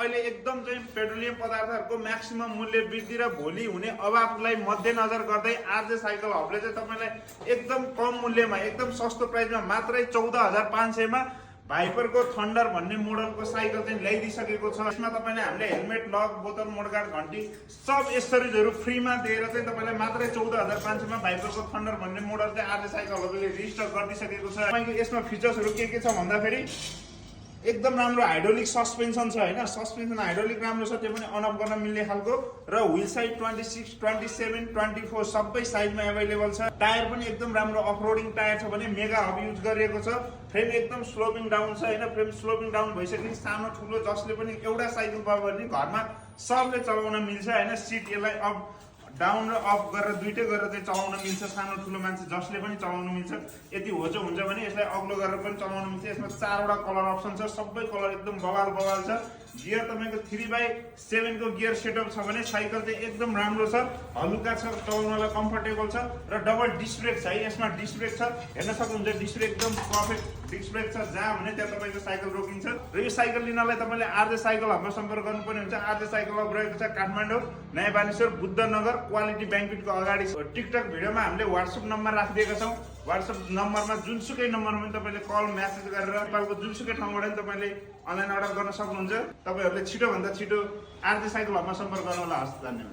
अहिले एकदम चाहिँ पेट्रोलियम पदार्थहरूको म्याक्सिमम मूल्य वृद्धि र भोलि हुने अभावलाई मध्यनजर गर्दै आरजे साइकल हबले चाहिँ तपाईँलाई एकदम कम मूल्यमा एकदम सस्तो प्राइसमा मात्रै 14,500 मा भाइपरको थन्डर भन्ने मोडलको साइकल चाहिँ ल्याइदिइसकेको छ। यसमा तपाईँले हामीले हेलमेट, लक, बोतल, मोडगार्ड, घन्टी सब एसेसरिजहरू फ्रीमा दिएर चाहिँ तपाईँलाई मात्रै 14,500 मा भाइपरको थन्डर भन्ने मोडल चाहिँ आरजे साइकल हबले रिस्टक गरिदिइसकेको छ। तपाईँको यसमा फिचर्सहरू के छ भन्दाखेरि एकदम राम्रो हाइड्रोलिक सस्पेन्सन छ हैन, सस्पेन्सन हाइड्रोलिक राम्रो छ, त्यो पनि अन अफ गर्न मिल्ने खालको र व्हील साइज 26, 27, 24 सबै साइजमा अवेलेबल छ। टायर पनि एकदम राम्रो अफरोडिङ टायर छ भने मेगा हब युज गरिएको छ। फ्रेम एकदम स्लोपिङ डाउन छ हैन, फ्रेम स्लोपिङ डाउन भइसकेपछि सानो ठुलो जसले पनि एउटा साइकल पायो भने घरमा सबले चलाउन मिल्छ हैन। सिट यसलाई अप डाउन र अफ गरेर दुईटै गरेर चाहिँ चलाउन मिल्छ। सानो ठुलो मान्छे जसले पनि चलाउन मिल्छ। यदि होचो हुन्छ भने यसलाई अग्लो गरेर पनि चलाउन मिल्छ। यसमा 4वटा कलर अप्सन छ, सबै कलर एकदम बवाल छ। गियर तपाईँको 3/7 को गियर सेटअप छ भने साइकल चाहिँ एकदम राम्रो छ, हलुका छ, चलाउनलाई कम्फर्टेबल छ र डबल डिस्क ब्रेक छ है। यसमा डिस्क ब्रेक छ, हेर्न सक्नुहुन्छ डिस्क ब्रेक एकदम पर्फेक्ट डिस्क ब्रेक छ। जहाँ भने त्यहाँ तपाईँको साइकल रोकिन्छ। र यो साइकल लिनलाई तपाईँले आरजे साइकल हबमा सम्पर्क गर्नुपर्ने हुन्छ। आरजे साइकल हब रहेको छ काठमाडौँ, नयाँ बानेश्वर, बुद्धनगर, क्वालिटी ब्याङ्कको अगाडि। टिकटक भिडियोमा हामीले व्हाट्सएप नम्बर राखिदिएका छौँ। व्हाट्सएप नम्बरमा जुनसुकै नम्बरमा पनि तपाईँले कल म्यासेज गरेर नेपालको जुनसुकै ठाउँबाट पनि तपाईँले अनलाइन अर्डर गर्न सक्नुहुन्छ। तपाईँहरूले छिटोभन्दा छिटो आरजे साइकल हबमा सम्पर्क गर्नु होला। हस्, धन्यवाद।